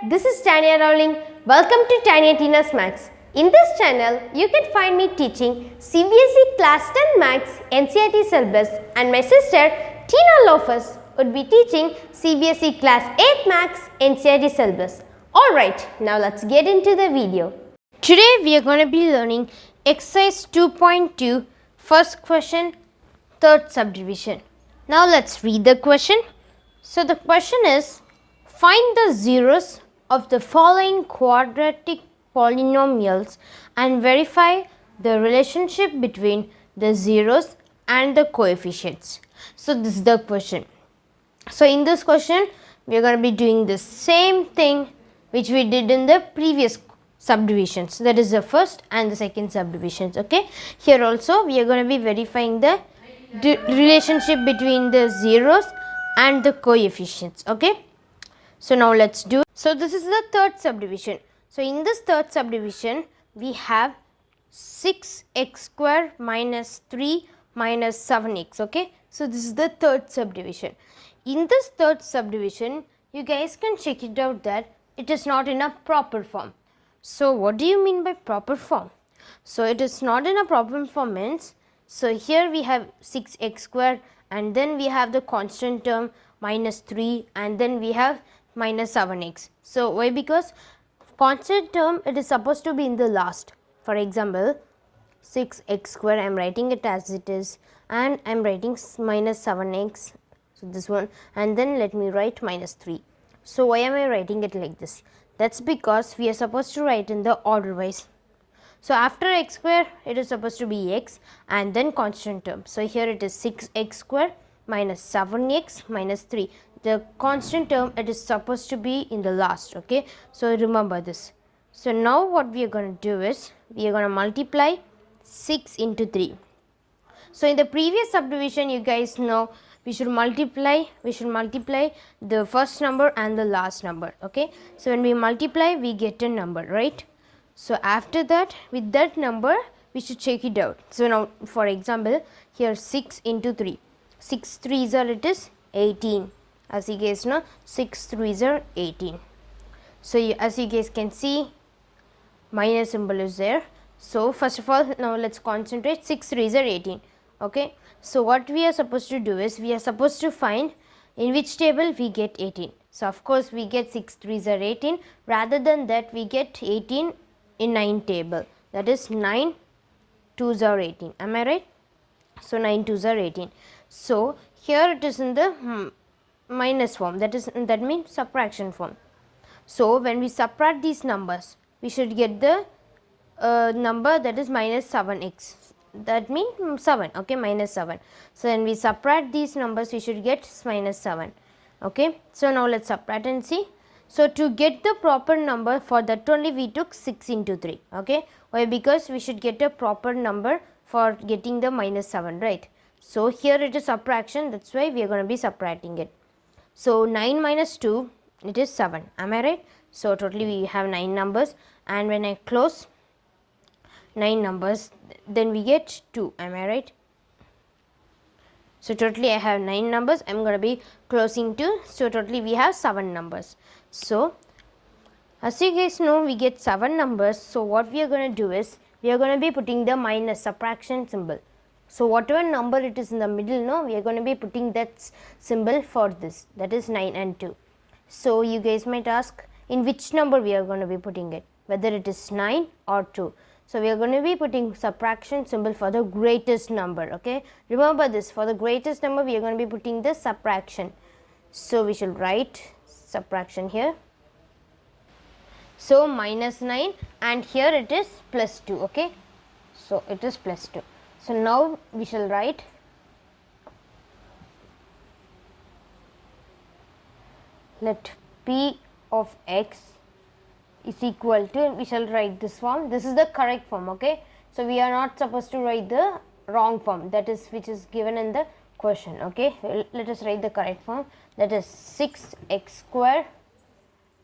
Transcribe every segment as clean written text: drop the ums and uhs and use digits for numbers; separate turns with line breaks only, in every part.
this is Tanya Rowling. Welcome to Tanya Tina's Maths. In this channel, you can find me teaching CBSE Class 10 Maths, NCERT Syllabus, and my sister Tina Lofus would be teaching CBSE Class 8 Maths, NCERT Syllabus. Alright, now let's get into the video. Today we are going to be learning exercise 2.2, first question, third subdivision. Now let's read the question. So the question is, find the zeros of the following quadratic polynomials and verify the relationship between the zeros and the coefficients. So this is the question. So in this question, we are going to be doing the same thing which we did in the previous subdivisions, that is the first and the second subdivisions. Okay, here also we are going to be verifying the relationship between the zeros and the coefficients. Okay, so now let's do. So this is the third subdivision. So in this third subdivision, we have 6x square minus 3 minus 7x. Okay, so this is the third subdivision. In this third subdivision, you guys can check it out that it is not in a proper form. So what do you mean by proper form? So it is not in a proper form means, so here we have 6x square and then we have the constant term minus 3 and then we have minus 7x. So why? Because constant term, it is supposed to be in the last. For example, 6x square, I am writing it as it is, and I am writing minus 7x, so this one, and then let me write minus 3. So why am I writing it like this? That's because we are supposed to write in the order wise. So after x square, it is supposed to be x and then constant term. So here it is 6x square minus 7x minus 3. The constant term, it is supposed to be in the last. Okay, so remember this. So now what we are going to do is, we are going to multiply 6 into 3. So in the previous subdivision, you guys know we should multiply the first number and the last number. Okay, so when we multiply, we get a number, right? So after that, with that number, we should check it out. So now for example, here 6 into 3, 6 3s are, it is 18. As you guys know, 6 3s are 18. So as you guys can see, minus symbol is there. So first of all, now let's concentrate. 6 3s are 18. Okay, so what we are supposed to do is, we are supposed to find in which table we get 18. So of course we get 6 3s are 18. Rather than that, we get 18 in 9 table, that is 9 2s are 18. Am I right? So 9 2s are 18. So here it is in the minus form, that means subtraction form. So when we subtract these numbers, we should get the number that is minus 7x, that means 7. Okay, minus 7. So when we subtract these numbers, we should get minus 7. Okay, so now let's subtract and see. So to get the proper number, for that only we took 6 into 3. Okay, why? Because we should get a proper number for getting the minus 7, right? So here it is subtraction, that's why we are going to be subtracting it. So 9 minus 2, it is 7. Am I right? So totally we have 9 numbers, and when I close 9 numbers, then we get 2. Am I right? So totally I have 9 numbers. I am going to be closing 2. So totally we have 7 numbers. So as you guys know, we get 7 numbers. So what we are going to do is, we are going to be putting the minus subtraction symbol. So whatever number it is in the middle, no, we are going to be putting that symbol for this, that is 9 and 2. So you guys might ask, in which number we are going to be putting it, whether it is 9 or 2. So we are going to be putting subtraction symbol for the greatest number. Okay, remember this, for the greatest number we are going to be putting the subtraction. So we should write subtraction here. So minus 9, and here it is plus 2. Okay, so it is plus 2. So now we shall write let p of x is equal to, we shall write this form. This is the correct form. Okay, so we are not supposed to write the wrong form, that is which is given in the question. Okay, let us write the correct form, that is 6x square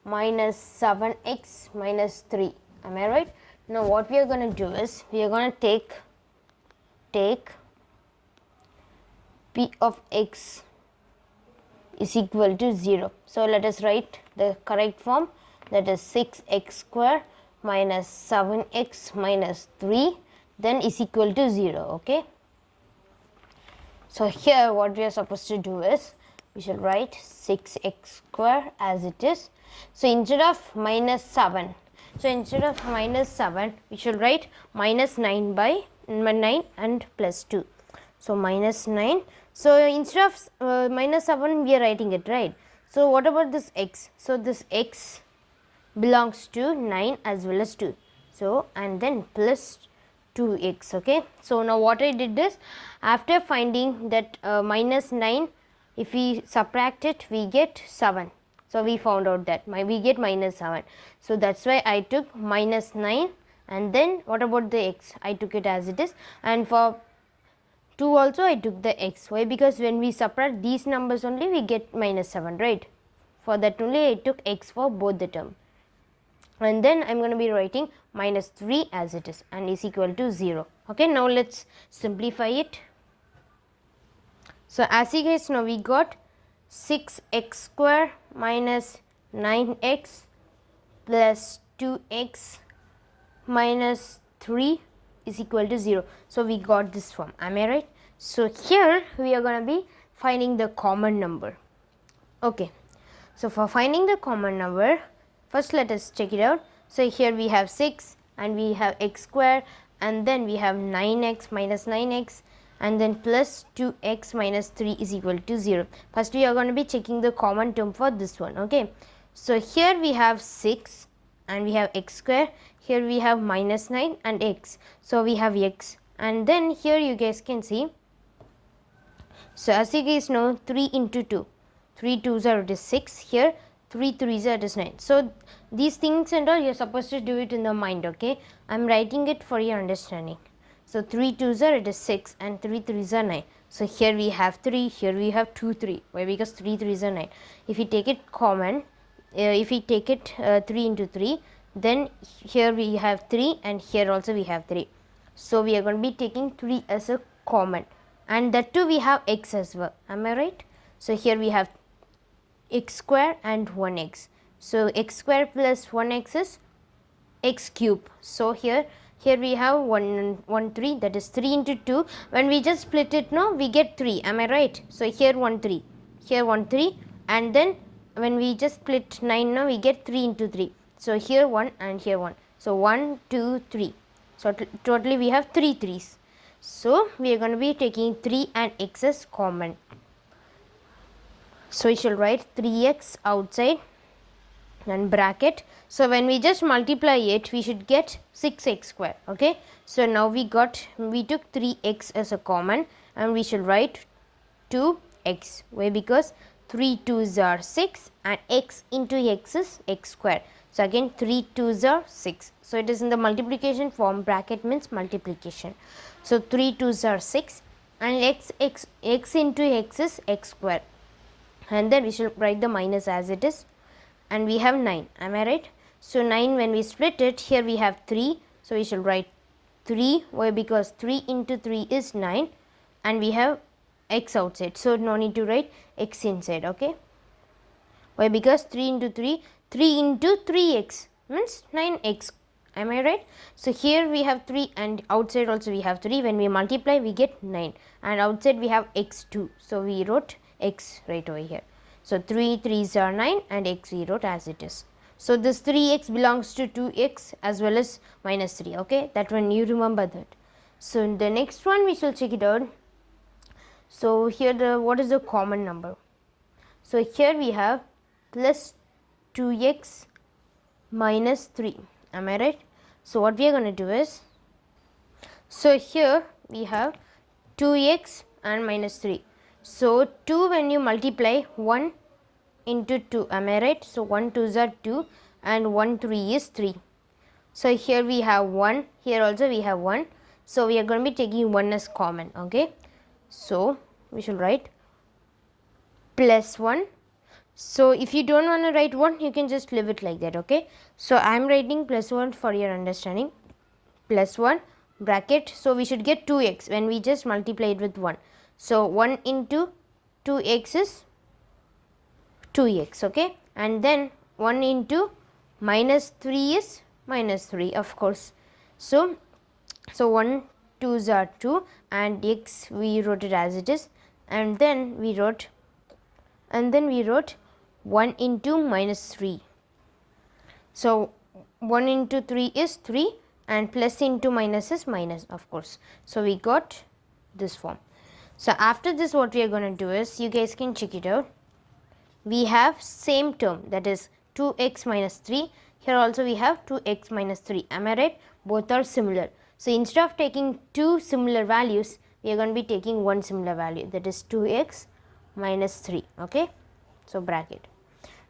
minus 7x minus 3. Am I right? Now what we are going to do is, we are going to take p of x is equal to 0. So let us write the correct form, that is 6x square minus 7x minus 3 then is equal to 0. Okay. So here what we are supposed to do is we shall write 6x square as it is. So instead of minus 7, we should write minus 9 by 9 and plus 2. So minus 9. So instead of minus 7 we are writing it, right. So what about this x? So this x belongs to 9 as well as 2. So and then plus 2x. Okay. So now what I did is, after finding that minus 9, if we subtract it we get 7. So we found out that we get minus 7. So that's why I took minus 9, and then what about the x? I took it as it is, and for 2 also I took the x. Why? Because when we subtract these numbers only we get minus 7, right. For that only I took x for both the term. And then I am going to be writing minus 3 as it is and is equal to 0. Okay, now let's simplify it. So as you guys know, we got 6x square minus 9x plus 2x minus 3 is equal to 0. So we got this form, am I right? So here we are going to be finding the common number. Okay, so for finding the common number, first let us check it out. So here we have 6 and we have x square, and then we have 9x minus 9x and then plus 2x minus 3 is equal to 0. First we are going to be checking the common term for this one. Okay, so here we have 6 and we have x square, here we have minus 9 and x, so we have x, and then here you guys can see, so as you guys know, 3 into 2, 3 2s are, it is 6, here 3 3s are, it is 9. So these things and all you are supposed to do it in the mind. Okay, I am writing it for your understanding. So 3 2s are, it is 6 and 3 3s are 9. So here we have 3, here we have 2 3. Why? Because 3 3s are 9. If we take it common, if we take it 3 into 3, then here we have 3 and here also we have 3. So we are going to be taking 3 as a common, and that too we have x as well. Am I right? So here we have x square and 1x. So x square plus 1x is x cube. So here we have 1 3, that is 3 into 2. When we just split it now we get 3. Am I right? So here 1 3, here 1 3, and then when we just split 9 now we get 3 into 3. So here 1 and here 1. So 1 2 3. So totally we have 3 3s. So we are going to be taking 3 and x as common. So we shall write 3x outside and bracket. So when we just multiply it we should get 6x square. Okay, so now we took 3x as a common and we should write 2x. Why? Because 3 2s are 6 and x into x is x square. So again 3 2s are 6. So it is in the multiplication form. Bracket means multiplication. So 3 2s are 6 and x into x is x square. And then we should write the minus as it is, and we have 9. Am I right? So 9, when we split it, here we have 3. So we should write 3. Why? Because 3 into 3 is 9 and we have x outside. So no need to write x inside. Okay. Why? Because 3 into 3, 3 into 3x means 9x. Am I right? So here we have 3 and outside also we have 3. When we multiply we get 9 and outside we have x2. So we wrote x right over here. So 3 3s are 9 and x we wrote as it is. So this 3x belongs to 2x as well as minus 3. Okay, that one you remember that. So in the next one we shall check it out. So here what is the common number? So here we have plus 2x minus 3. Am I right? So what we are going to do is, so here we have 2x and minus 3. So 2 when you multiply 1 into 2, am I right? So 1 2s are 2 and 1 3 is 3. So here we have 1, here also we have 1. So we are going to be taking 1 as common. Okay, so we should write plus 1. So if you don't want to write 1, you can just leave it like that. Okay, so I am writing plus 1 for your understanding. Plus 1 bracket. So we should get 2x when we just multiply it with 1. So 1 into 2x is 2x. Okay, and then 1 into minus 3 is minus 3, of course. So 1 2s are 2 and x we wrote it as it is, and then we wrote 1 into minus 3. So 1 into 3 is 3 and plus into minus is minus, of course. So we got this form. So after this, what we are going to do is, you guys can check it out. We have same term, that is 2x minus 3. Here also we have 2x minus 3. Am I right? Both are similar. So instead of taking two similar values, we are going to be taking one similar value, that is 2x minus 3. Okay. So bracket.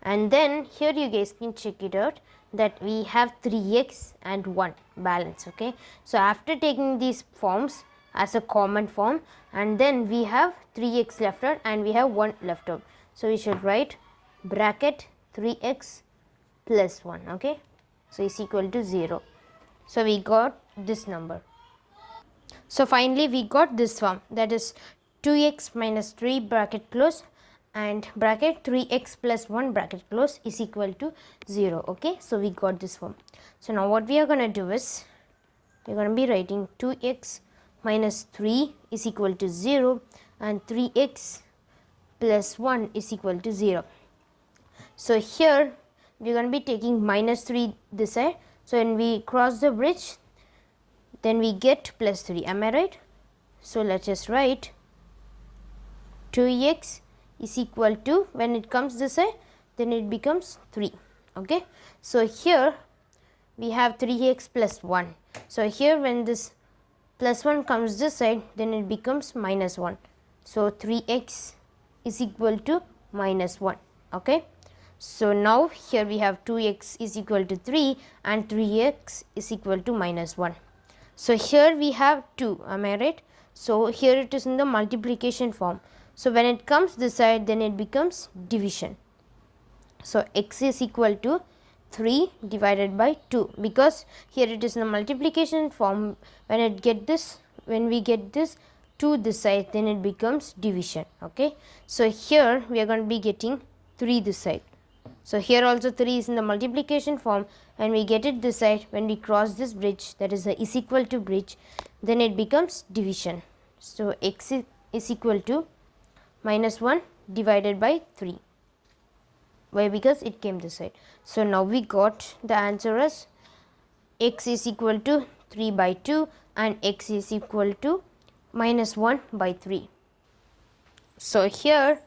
And then here you guys can check it out that we have 3x and 1 balance. Okay. So after taking these forms as a common form, and then we have 3x left out and we have 1 left out. So we should write bracket 3x plus 1. Okay. So is equal to 0. So we got this number. So finally we got this form, that is 2x minus 3 bracket close and bracket 3x plus 1 bracket close is equal to 0. Okay. So we got this form. So now what we are going to do is, we are going to be writing 2x minus 3 is equal to 0 and 3x plus 1 is equal to 0. So here we are going to be taking minus 3 this side. So when we cross the bridge, then we get plus 3. Am I right? So let's just write 2x is equal to, when it comes this side, then it becomes 3. Okay. So here we have 3x plus 1. So here when this plus 1 comes this side, then it becomes minus 1. So 3x is equal to minus 1. Okay. So now here we have 2x is equal to 3 and 3x is equal to minus 1. So here we have 2. Am I right? So here it is in the multiplication form. So when it comes this side, then it becomes division. So x is equal to 3 divided by 2, because here it is in the multiplication form. When we get this 2 this side, then it becomes division. Okay. So here we are going to be getting 3 this side. So here also 3 is in the multiplication form, and we get it this side. When we cross this bridge, that is a is equal to bridge, then it becomes division. So x is equal to minus 1 divided by 3. Why? Because it came this side. So now we got the answer as x is equal to 3 by 2 and x is equal to minus 1 by 3. So here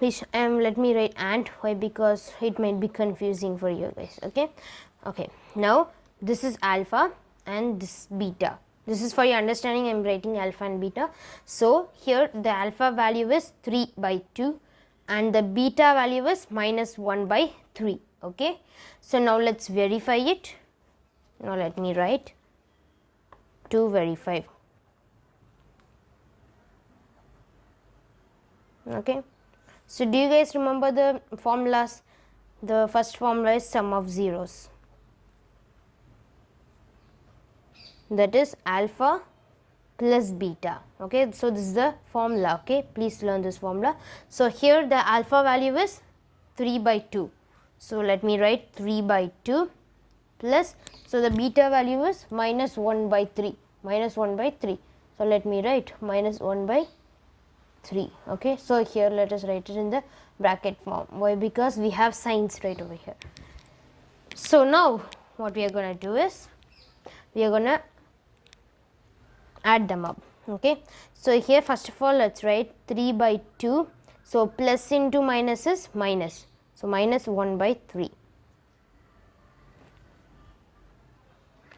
let me write and. Why? Because it might be confusing for you guys. Okay. Okay. Now this is alpha and this beta. This is for your understanding. I am writing alpha and beta. So here the alpha value is 3 by 2 and the beta value is minus 1 by 3. Okay. So now let's verify it. Now let me write to verify. Okay. So do you guys remember the formulas? The first formula is sum of zeros. That is alpha plus beta. Okay. So this is the formula. Okay. Please learn this formula. So here the alpha value is 3 by 2. So let me write 3 by 2 plus, so the beta value is minus 1 by 3. Minus 1 by 3. So let me write minus 1 by 3. Okay. So here let us write it in the bracket form. Why? Because we have signs right over here. So now what we are going to do is, we are going to add them up. Okay. So here first of all let's write 3 by 2. So plus into minus is minus. So minus 1 by 3.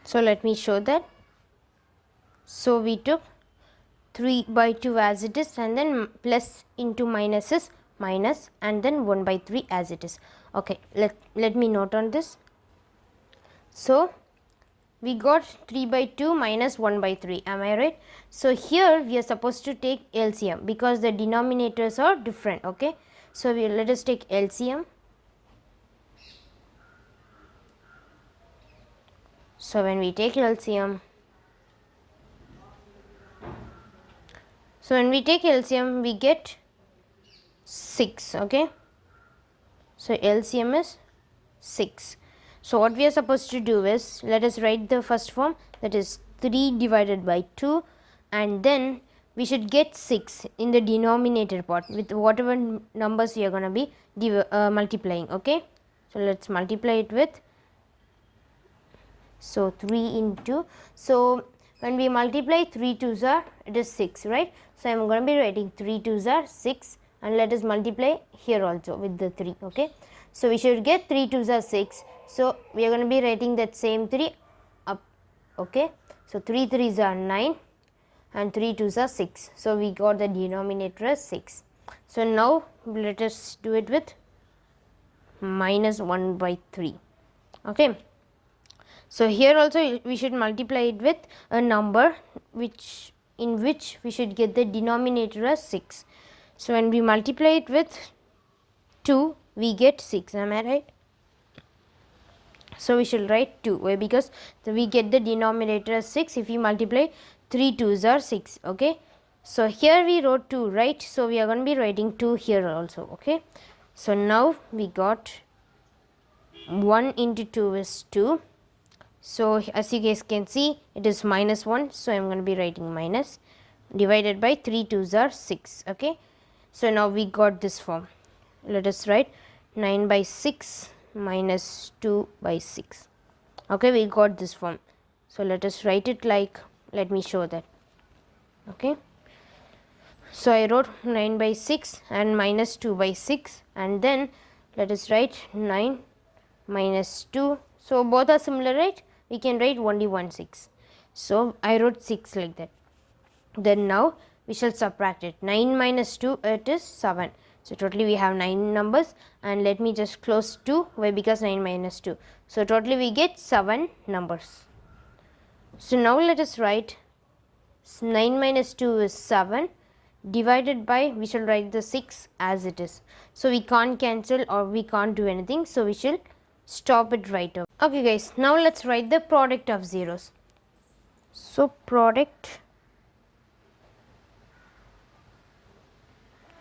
So let me show that. So we took 3 by 2 as it is, and then plus into minus is minus, and then 1 by 3 as it is. Okay. Let me note on this. So we got 3 by 2 minus 1 by 3. Am I right? So here we are supposed to take LCM because the denominators are different. Okay. So let us take LCM. So when we take LCM, we get 6. Okay. So LCM is 6. So what we are supposed to do is, let us write the first form, that is 3 divided by 2, and then we should get 6 in the denominator part with whatever numbers we are going to be multiplying. Okay, so let's multiply it with, so 3 into, so when we multiply 3 2s are, it is 6, right? So I am going to be writing 3 2s are 6, and let us multiply here also with the 3. Okay, so we should get 3 2s are 6, so we are going to be writing that same 3 up. Okay, so 3 3s are 9 and 3 2s are 6, so we got the denominator as 6. So now let us do it with minus 1 by 3. Okay, so here also we should multiply it with a number in which we should get the denominator as 6. So when we multiply it with 2, we get 6. Am I right? So we should write 2. Why? Because we get the denominator as 6 if we multiply 3 2s are 6. Okay, so here we wrote 2, right? So we are going to be writing 2 here also. Okay, so now we got 1 into 2 is 2. So as you guys can see, it is minus 1, so I am going to be writing minus, divided by 3 2s are 6. Okay, so now we got this form. Let us write 9 by 6 minus 2 by 6. Okay, we got this form. So let us write it like, let me show that. Okay, so I wrote 9 by 6 and minus 2 by 6, and then let us write 9 minus 2. So both are similar, right? We can write only 1 6. So I wrote 6 like that. Then now we shall subtract it. 9 minus 2, it is 7. So totally we have 9 numbers, and let me just close 2. Why? Because 9 minus 2. So totally we get 7 numbers. So now let us write 9 minus 2 is 7, divided by, we shall write the 6 as it is. So we can't cancel or we can't do anything. So we shall stop it right over. Okay guys, now let's write the product of zeros. So product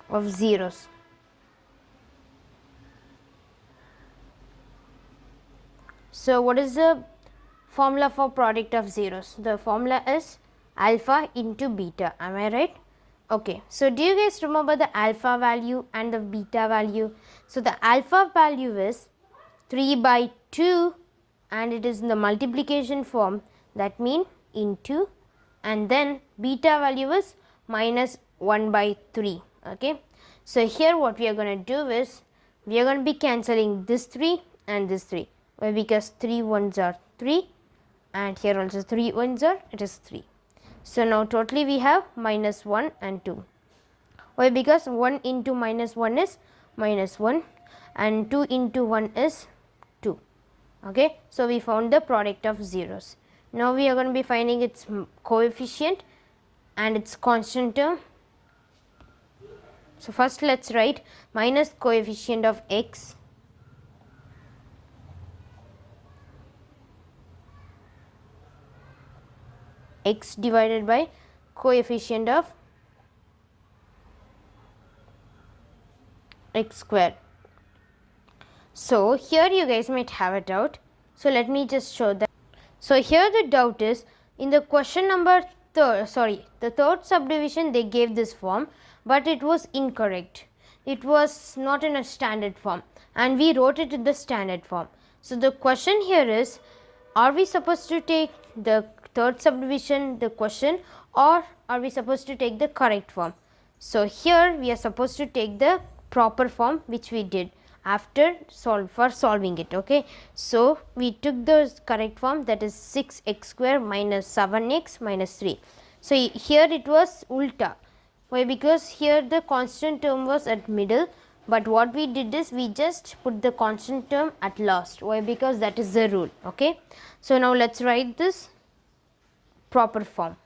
of zeros. So what is the formula for product of zeros? The formula is alpha into beta. Am I right? Okay, so do you guys remember the alpha value and the beta value? So the alpha value is 3 by 2, and it is in the multiplication form, that means into, and then beta value is minus 1 by 3. Okay, so here what we are going to do is, we are going to be cancelling this 3 and this 3. Why? Because 3 1s are 3, and here also 3 1s are, it is 3. So now totally we have minus 1 and 2. Why? Because 1 into minus 1 is minus 1, and 2 into 1 is 2. Okay, so we found the product of zeros. Now we are going to be finding its coefficient and its constant term. So first let's write minus coefficient of x divided by coefficient of x square. So here you guys might have a doubt, so let me just show that. So here the doubt is, in the question number the third subdivision they gave this form, but it was incorrect. It was not in a standard form, and we wrote it in the standard form. So the question here is, are we supposed to take the third subdivision, the question, or are we supposed to take the correct form? So here we are supposed to take the proper form, which we did after solving it. Okay, so we took the correct form, that is 6x square minus 7x minus 3. So here it was ulta. Why? Because here the constant term was at middle, but what we did is we just put the constant term at last. Why? Because that is the rule. Okay, so now let's write this proper form.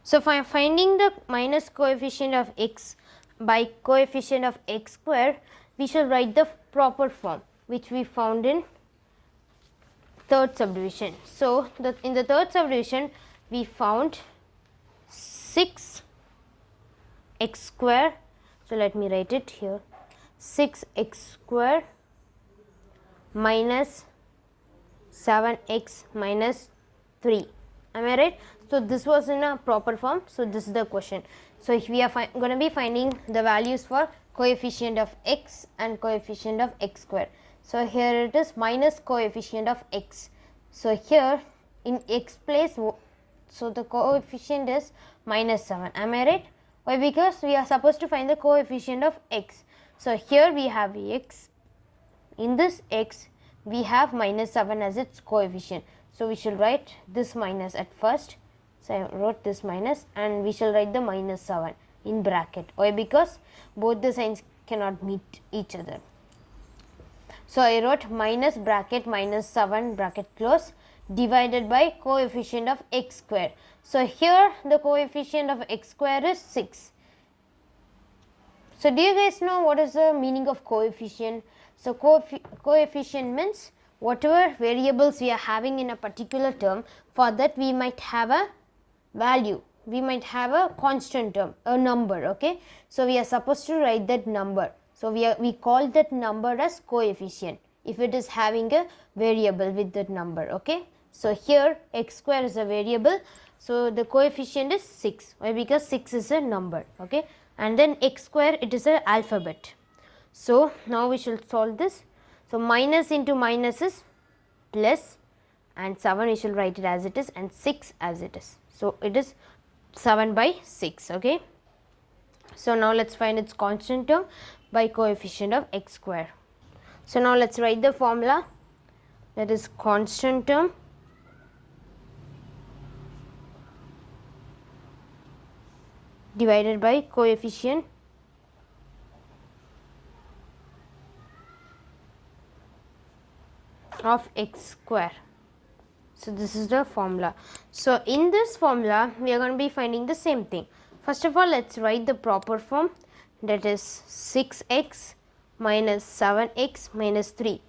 So for finding the minus coefficient of x by coefficient of x square, we shall write the proper form, which we found in third subdivision. So in the third subdivision we found 6x square. So let me write it here, 6x square minus 7x minus 3. Am I right? So this was in a proper form. So this is the question. So if we are going to be finding the values for coefficient of x and coefficient of x square. So here it is minus coefficient of x. So here in x place, so the coefficient is minus 7. Am I right? Why? Because we are supposed to find the coefficient of x. So here we have x. In this x we have minus 7 as its coefficient. So we shall write this minus at first. So I wrote this minus and we shall write the minus 7 in bracket. Why? Because both the signs cannot meet each other. So I wrote minus bracket minus 7 bracket close divided by coefficient of x square. So here the coefficient of x square is 6. So do you guys know what is the meaning of coefficient? So coefficient means whatever variables we are having in a particular term, for that we might have a value, we might have a constant term, a number, okay. So we are supposed to write that number. So we call that number as coefficient if it is having a variable with that number, okay. So here x square is a variable, so the coefficient is 6. Why? Because 6 is a number, okay, and then x square, it is an alphabet. So now we shall solve this. So minus into minus is plus, and 7 we shall write it as it is, and 6 as it is. So it is 7 by 6, okay. So now let's find its constant term by coefficient of x square. So now let's write the formula, that is constant term divided by coefficient of x square. So this is the formula. So in this formula we are going to be finding the same thing. First of all, let's write the proper form, that is 6x minus 7x minus 3.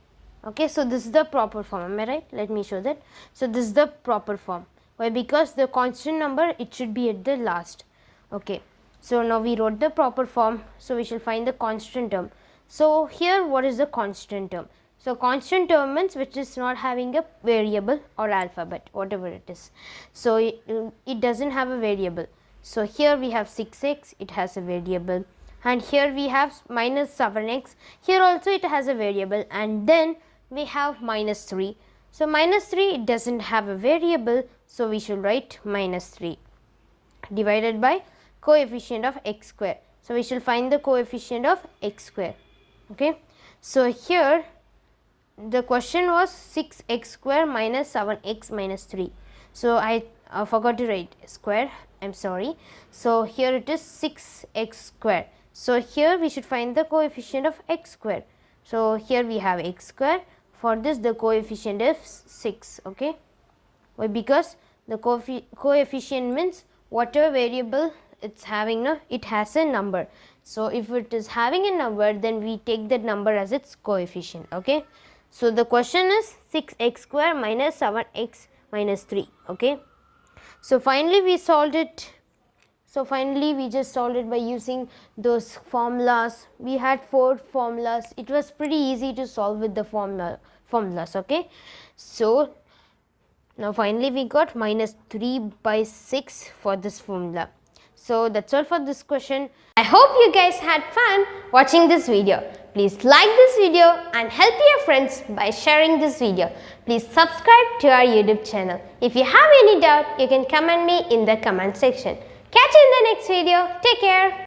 Okay, so this is the proper form. Am I right? Let me show that. So this is the proper form. Why? Because the constant number, it should be at the last. Okay, so now we wrote the proper form, so we shall find the constant term. So here what is the constant term? So constant term means which is not having a variable or alphabet, whatever it is. So it doesn't have a variable. So here we have 6x, it has a variable, and here we have minus 7x, here also it has a variable, and then we have minus 3. So minus 3, it doesn't have a variable, so we should write minus 3 divided by coefficient of x square. So we shall find the coefficient of x square. Okay, so here the question was 6x square minus 7x minus 3. So I forgot to write square, I am sorry. So here it is 6x square. So here we should find the coefficient of x square. So here we have x square. For this the coefficient is 6. Okay, why? Because the coefficient means whatever variable it's having, no, it has a number. So if it is having a number, then we take that number as its coefficient. Okay, so the question is 6x square minus 7x minus 3. Okay, so finally we solved it. So finally we just solved it by using those formulas. We had 4 formulas. It was pretty easy to solve with the formulas. Okay, so now finally we got minus 3 by 6 for this formula. So that's all for this question. I hope you guys had fun watching this video. Please like this video and help your friends by sharing this video. Please subscribe to our YouTube channel. If you have any doubt, you can comment me in the comment section. Catch you in the next video. Take care.